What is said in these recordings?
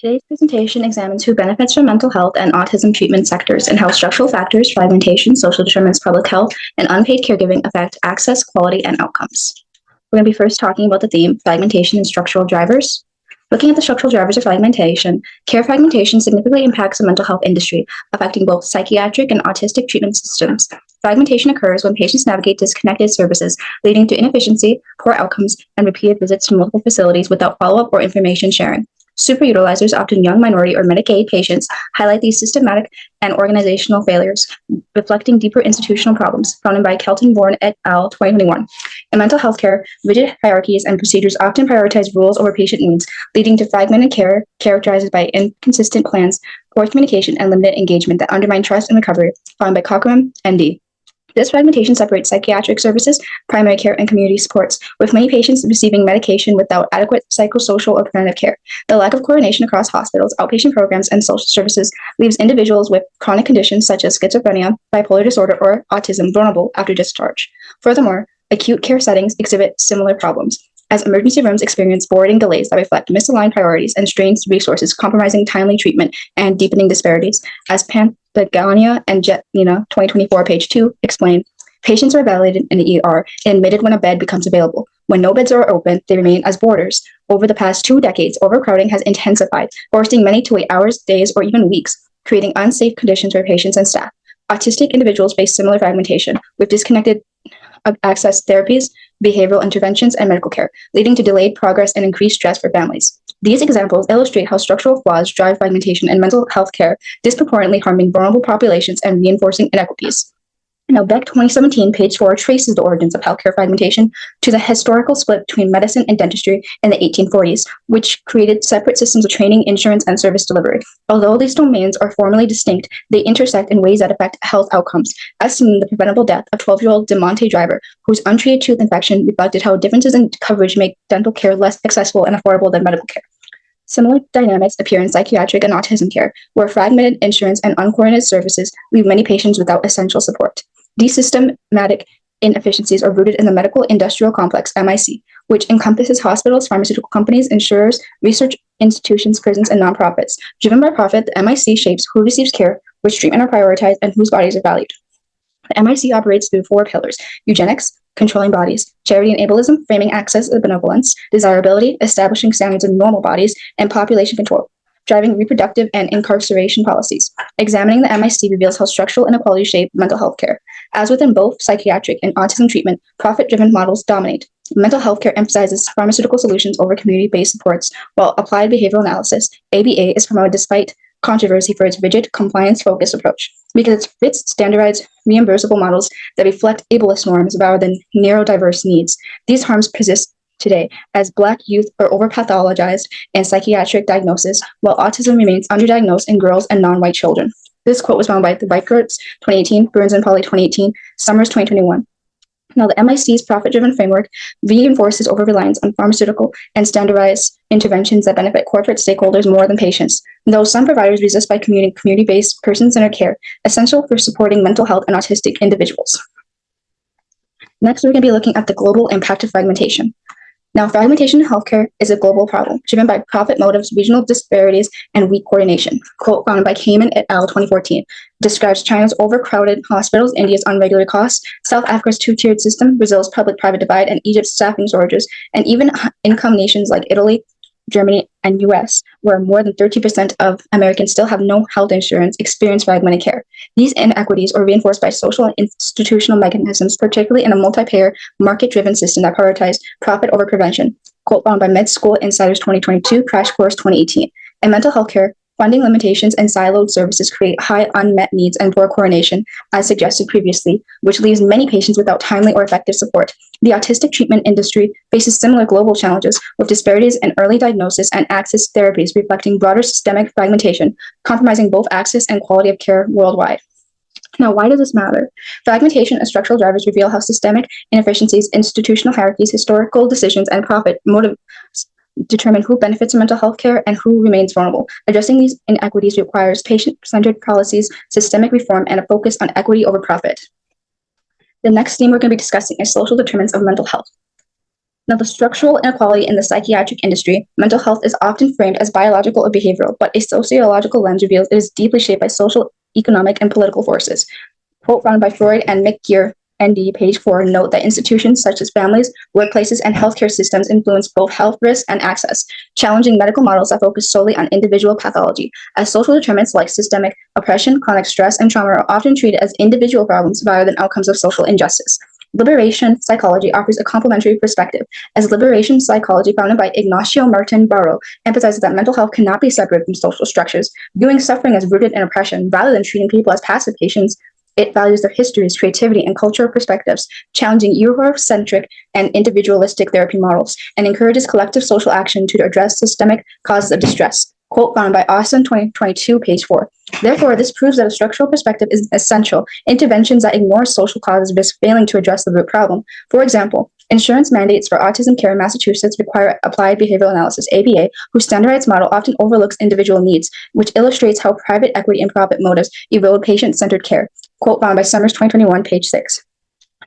Today's presentation examines who benefits from mental health and autism treatment sectors and how structural factors, fragmentation, social determinants, public health, and unpaid caregiving affect access, quality, and outcomes. We're going to be first talking about the theme, fragmentation and structural drivers. Looking at the structural drivers of fragmentation, care fragmentation significantly impacts the mental health industry, affecting both psychiatric and autistic treatment systems. Fragmentation occurs when patients navigate disconnected services, leading to inefficiency, poor outcomes, and repeated visits to multiple facilities without follow-up or information sharing. Superutilizers, often young minority or Medicaid patients, highlight these systematic and organizational failures, reflecting deeper institutional problems, founded by Kelton-Bourne et al. 2021. In mental health care, rigid hierarchies and procedures often prioritize rules over patient needs, leading to fragmented care characterized by inconsistent plans, poor communication, and limited engagement that undermine trust and recovery, found by Cochran, MD. This fragmentation separates psychiatric services, primary care, and community supports, with many patients receiving medication without adequate psychosocial or preventative care. The lack of coordination across hospitals, outpatient programs, and social services leaves individuals with chronic conditions such as schizophrenia, bipolar disorder, or autism vulnerable after discharge. Furthermore, acute care settings exhibit similar problems, as emergency rooms experience boarding delays that reflect misaligned priorities and strained resources, compromising timely treatment and deepening disparities. As Pantagania and Jetina, 2024, page 2, explain, patients are validated in the ER and admitted when a bed becomes available. When no beds are open, they remain as boarders. Over the past 2 decades, overcrowding has intensified, forcing many to wait hours, days, or even weeks, creating unsafe conditions for patients and staff. Autistic individuals face similar fragmentation, with disconnected access therapies, behavioral interventions, and medical care, leading to delayed progress and increased stress for families. These examples illustrate how structural flaws drive fragmentation in mental health care, disproportionately harming vulnerable populations and reinforcing inequities. Now, Beck 2017, page 4, traces the origins of healthcare fragmentation to the historical split between medicine and dentistry in the 1840s, which created separate systems of training, insurance, and service delivery. Although these domains are formally distinct, they intersect in ways that affect health outcomes, as seen in the preventable death of 12-year-old DeMonte Driver, whose untreated tooth infection reflected how differences in coverage make dental care less accessible and affordable than medical care. Similar dynamics appear in psychiatric and autism care, where fragmented insurance and uncoordinated services leave many patients without essential support. These systematic inefficiencies are rooted in the medical industrial complex, MIC, which encompasses hospitals, pharmaceutical companies, insurers, research institutions, prisons, and nonprofits. Driven by profit, the MIC shapes who receives care, which treatment are prioritized, and whose bodies are valued. The MIC operates through 4 pillars: eugenics, controlling bodies; charity and ableism, framing access and benevolence; desirability, establishing standards of normal bodies; and population control, driving reproductive and incarceration policies. Examining the MIC reveals how structural inequality shape mental health care. As within both psychiatric and autism treatment, profit-driven models dominate. Mental health care emphasizes pharmaceutical solutions over community-based supports, while applied behavioral analysis, ABA, is promoted despite controversy for its rigid, compliance-focused approach, because it fits standardized, reimbursable models that reflect ableist norms rather than neurodiverse needs. These harms persist today, as Black youth are overpathologized in psychiatric diagnosis, while autism remains underdiagnosed in girls and non-white children. This quote was found by the Reichertz 2018, Burns and Polly 2018, Summers 2021. Now, the MIC's profit-driven framework reinforces over-reliance on pharmaceutical and standardized interventions that benefit corporate stakeholders more than patients, though some providers resist by community-based, person-centered care, essential for supporting mental health and autistic individuals. Next, we're going to be looking at the global impact of fragmentation. Now, fragmentation in healthcare is a global problem, driven by profit motives, regional disparities, and weak coordination. Quote found by Kamen et al. 2014 describes China's overcrowded hospitals, India's unregulated costs, South Africa's two-tiered system, Brazil's public-private divide, and Egypt's staffing shortages, and even income nations like Italy, Germany, and US, where more than 30% of Americans still have no health insurance, experience fragmented care. These inequities are reinforced by social and institutional mechanisms, particularly in a multi-payer, market-driven system that prioritizes profit over prevention. Quote found by Med School Insiders 2022, Crash Course 2018. In mental health care, funding limitations and siloed services create high unmet needs and poor coordination, as suggested previously, which leaves many patients without timely or effective support. The autistic treatment industry faces similar global challenges, with disparities in early diagnosis and access therapies reflecting broader systemic fragmentation, compromising both access and quality of care worldwide. Now, why does this matter? Fragmentation and structural drivers reveal how systemic inefficiencies, institutional hierarchies, historical decisions, and profit motives determine who benefits from mental health care and who remains vulnerable. Addressing these inequities requires patient-centered policies, systemic reform, and a focus on equity over profit. The next theme we're going to be discussing is social determinants of mental health. Now, the structural inequality in the psychiatric industry, mental health is often framed as biological or behavioral, but a sociological lens reveals it is deeply shaped by social, economic, and political forces. Quote found by Freud and McGeer, ND, page 4, note that institutions such as families, workplaces, and healthcare systems influence both health risks and access, challenging medical models that focus solely on individual pathology, as social determinants like systemic oppression, chronic stress, and trauma are often treated as individual problems rather than outcomes of social injustice. Liberation psychology offers a complementary perspective, as liberation psychology founded by Ignacio Martin Barro emphasizes that mental health cannot be separated from social structures, viewing suffering as rooted in oppression rather than treating people as passive patients. It values their histories, creativity, and cultural perspectives, challenging Eurocentric and individualistic therapy models, and encourages collective social action to address systemic causes of distress. Quote found by Austin 2022, page 4. Therefore, this proves that a structural perspective is essential. Interventions that ignore social causes risk failing to address the root problem. For example, insurance mandates for autism care in Massachusetts require applied behavioral analysis, ABA, whose standardized model often overlooks individual needs, which illustrates how private equity and profit motives erode patient-centered care. Quote found by Summers 2021, page 6.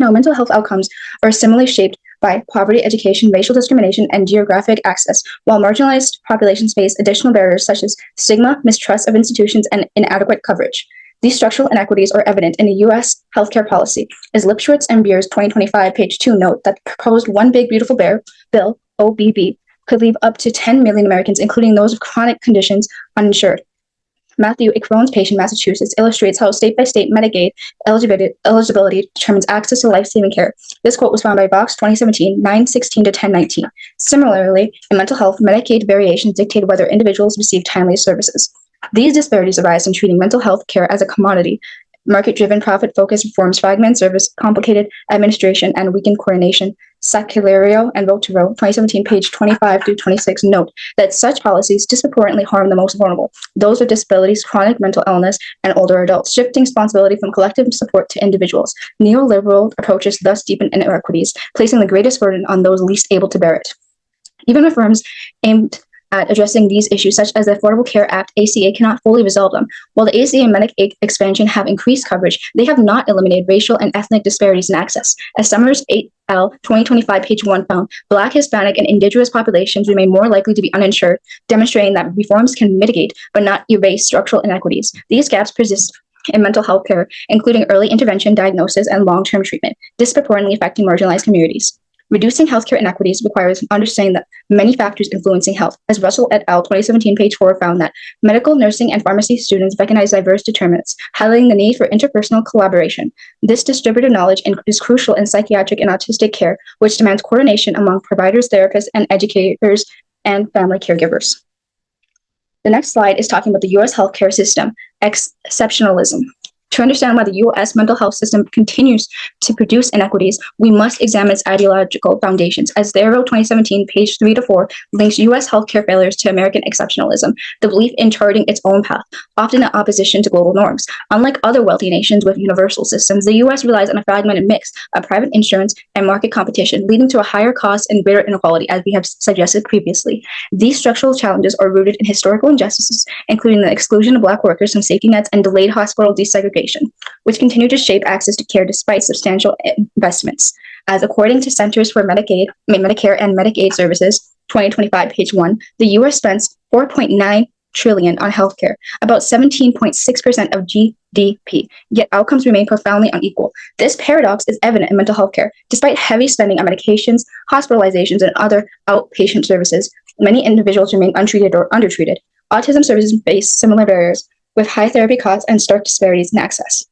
Now, mental health outcomes are similarly shaped by poverty, education, racial discrimination, and geographic access, while marginalized populations face additional barriers such as stigma, mistrust of institutions, and inadequate coverage. These structural inequities are evident in the U.S. healthcare policy, as Lipschitz and Beers 2025, page 2 note that the proposed One Big Beautiful Bill, OBB, could leave up to 10 million Americans, including those with chronic conditions, uninsured. Matthew, a Crohn's patient in Massachusetts, illustrates how state-by-state Medicaid eligibility determines access to life-saving care. This quote was found by Box 2017, 916 to 1019. Similarly, in mental health, Medicaid variations dictate whether individuals receive timely services. These disparities arise from treating mental health care as a commodity. Market-driven, profit-focused reforms fragment service, complicated administration, and weakened coordination. Saculario and Row to Row, 2017, page 25 through 26, note that such policies disproportionately harm the most vulnerable, those with disabilities, chronic mental illness, and older adults, shifting responsibility from collective support to individuals. Neoliberal approaches thus deepen inequities, placing the greatest burden on those least able to bear it. Even reforms aimed at addressing these issues, such as the Affordable Care Act, ACA, cannot fully resolve them. While the ACA and Medicaid expansion have increased coverage, they have not eliminated racial and ethnic disparities in access. As Summers 8L 2025, page 1 found, Black, Hispanic, and Indigenous populations remain more likely to be uninsured, demonstrating that reforms can mitigate but not erase structural inequities. These gaps persist in mental health care, including early intervention, diagnosis, and long-term treatment, disproportionately affecting marginalized communities. Reducing healthcare inequities requires understanding that many factors influencing health, as Russell et al. 2017, page 4 found that medical, nursing, and pharmacy students recognize diverse determinants, highlighting the need for interpersonal collaboration. This distributed knowledge is crucial in psychiatric and autistic care, which demands coordination among providers, therapists, and educators, and family caregivers. The next slide is talking about the U.S. healthcare system, exceptionalism. To understand why the U.S. mental health system continues to produce inequities, we must examine its ideological foundations. As Thero 2017, page 3 to 4, links U.S. healthcare failures to American exceptionalism, the belief in charting its own path, often in opposition to global norms. Unlike other wealthy nations with universal systems, the U.S. relies on a fragmented mix of private insurance and market competition, leading to a higher cost and greater inequality, as we have suggested previously. These structural challenges are rooted in historical injustices, including the exclusion of Black workers from safety nets and delayed hospital desegregation, which continue to shape access to care despite substantial investments. As according to Centers for Medicare and Medicaid Services, 2025, page 1, the U.S. spends $4.9 trillion on healthcare, about 17.6% of GDP, yet outcomes remain profoundly unequal. This paradox is evident in mental health care. Despite heavy spending on medications, hospitalizations, and other outpatient services, many individuals remain untreated or undertreated. Autism services face similar barriers, with high therapy costs and stark disparities in access.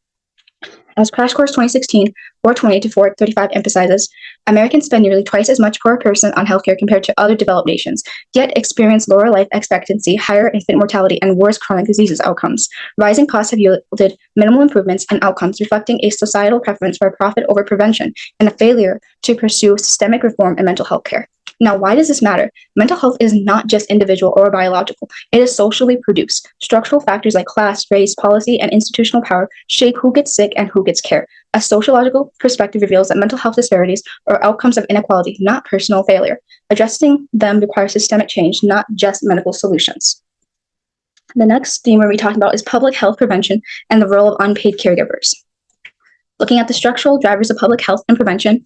As Crash Course 2016, 420 to 435 emphasizes, Americans spend nearly twice as much per person on healthcare compared to other developed nations, yet experience lower life expectancy, higher infant mortality, and worse chronic diseases outcomes. Rising costs have yielded minimal improvements in outcomes, reflecting a societal preference for profit over prevention and a failure to pursue systemic reform in mental health care. Now, why does this matter? Mental health is not just individual or biological. It is socially produced. Structural factors like class, race, policy, and institutional power shape who gets sick and who gets care. A sociological perspective reveals that mental health disparities are outcomes of inequality, not personal failure. Addressing them requires systemic change, not just medical solutions. The next theme we're talking about is public health prevention and the role of unpaid caregivers. Looking at the structural drivers of public health and prevention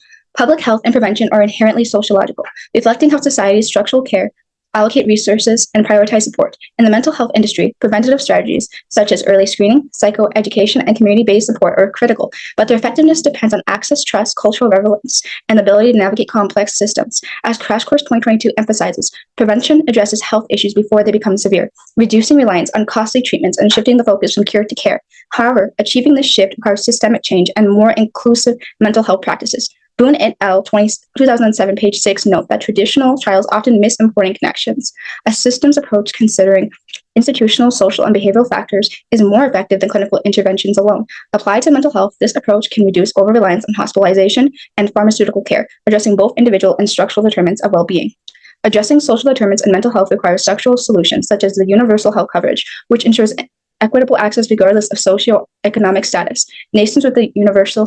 are inherently sociological, reflecting how society's structural care allocate resources, and prioritize support. In the mental health industry, preventative strategies such as early screening, psychoeducation, and community-based support are critical, but their effectiveness depends on access, trust, cultural relevance, and the ability to navigate complex systems. As Crash Course 2022 emphasizes, prevention addresses health issues before they become severe, reducing reliance on costly treatments and shifting the focus from cure to care. However, achieving this shift requires systemic change and more inclusive mental health practices. Boone et al. 2007, page 6, note that traditional trials often miss important connections. A systems approach considering institutional, social, and behavioral factors is more effective than clinical interventions alone. Applied to mental health, this approach can reduce over-reliance on hospitalization and pharmaceutical care, addressing both individual and structural determinants of well-being. Addressing social determinants in mental health requires structural solutions, such as the universal health coverage, which ensures equitable access regardless of socioeconomic status. Nations with the universal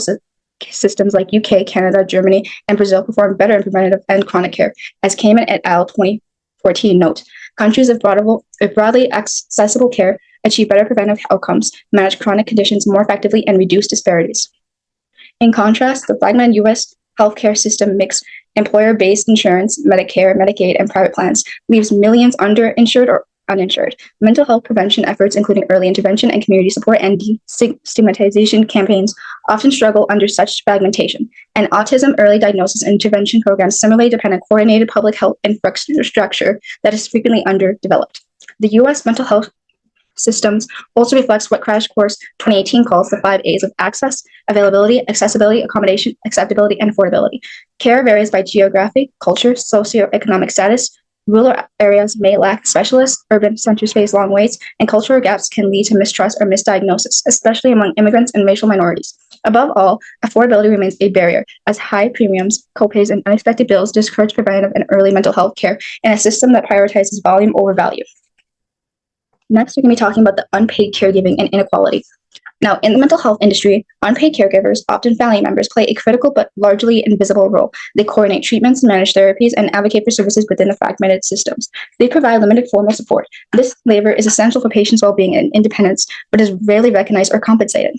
systems like UK, Canada, Germany, and Brazil perform better in preventative and chronic care. As Kamen et al. 2014 note, countries with broadly accessible care achieve better preventive outcomes, manage chronic conditions more effectively, and reduce disparities. In contrast, the fragmented U.S. healthcare system mix employer-based insurance, Medicare, Medicaid, and private plans, leaves millions underinsured or uninsured. Mental health prevention efforts, including early intervention and community support and destigmatization campaigns, often struggle under such fragmentation. And autism early diagnosis and intervention programs similarly depend on coordinated public health infrastructure that is frequently underdeveloped. The U.S. mental health systems also reflects what Crash Course 2018 calls the 5 A's of access, availability, accessibility, accommodation, acceptability, and affordability. Care varies by geography, culture, socioeconomic status. Rural areas may lack specialists, urban centers face long waits, and cultural gaps can lead to mistrust or misdiagnosis, especially among immigrants and racial minorities. Above all, affordability remains a barrier, as high premiums, copays, and unexpected bills discourage preventive and early mental health care in a system that prioritizes volume over value. Next, we're going to be talking about the unpaid caregiving and inequality. Now, in the mental health industry, unpaid caregivers, often family members, play a critical but largely invisible role. They coordinate treatments, manage therapies, and advocate for services within the fragmented systems. They provide limited formal support. This labor is essential for patients' well-being and independence, but is rarely recognized or compensated.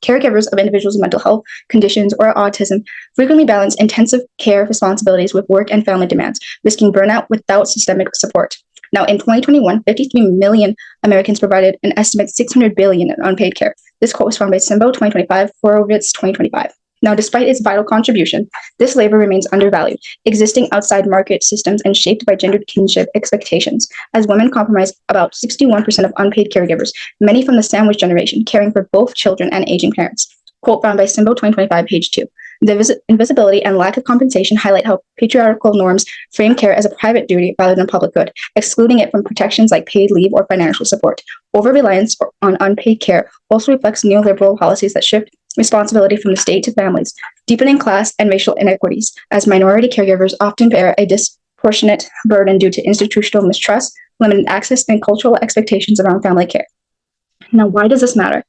Caregivers of individuals with mental health conditions or autism frequently balance intensive care responsibilities with work and family demands, risking burnout without systemic support. Now, in 2021, 53 million Americans provided an estimated $600 billion in unpaid care. This quote was found by Simbo 2025, Horowitz 2025. Now, despite its vital contribution, this labor remains undervalued, existing outside market systems and shaped by gendered kinship expectations, as women comprise about 61% of unpaid caregivers, many from the sandwich generation, caring for both children and aging parents. Quote found by Simbo 2025, page 2. The invisibility and lack of compensation highlight how patriarchal norms frame care as a private duty rather than public good, excluding it from protections like paid leave or financial support. Over-reliance on unpaid care also reflects neoliberal policies that shift responsibility from the state to families, deepening class and racial inequities, as minority caregivers often bear a disproportionate burden due to institutional mistrust, limited access, and cultural expectations around family care. Now, why does this matter?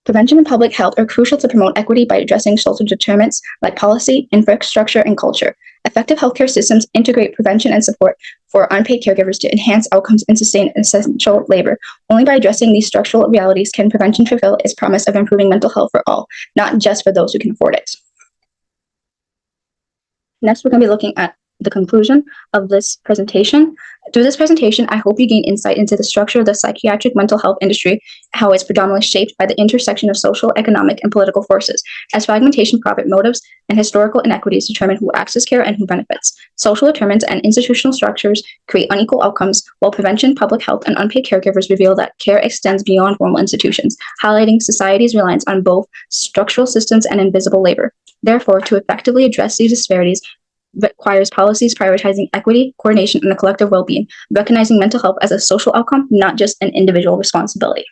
Prevention and public health are crucial to promote equity by addressing social determinants like policy, infrastructure, and culture. Effective healthcare systems integrate prevention and support for unpaid caregivers to enhance outcomes and sustain essential labor. Only by addressing these structural realities can prevention fulfill its promise of improving mental health for all, not just for those who can afford it. Next, we're going to be looking at the conclusion of this presentation. Through this presentation, I hope you gain insight into the structure of the psychiatric mental health industry, how it's predominantly shaped by the intersection of social, economic, and political forces, as fragmentation, profit motives, and historical inequities determine who accesses care and who benefits. Social determinants and institutional structures create unequal outcomes, while prevention, public health, and unpaid caregivers reveal that care extends beyond formal institutions, highlighting society's reliance on both structural systems and invisible labor. Therefore, to effectively address these disparities, requires policies prioritizing equity, coordination, and the collective well-being, recognizing mental health as a social outcome, not just an individual responsibility.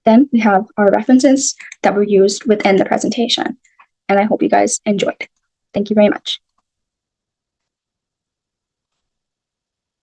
Then we have our references that were used within the presentation, and I hope you guys enjoyed. Thank you very much.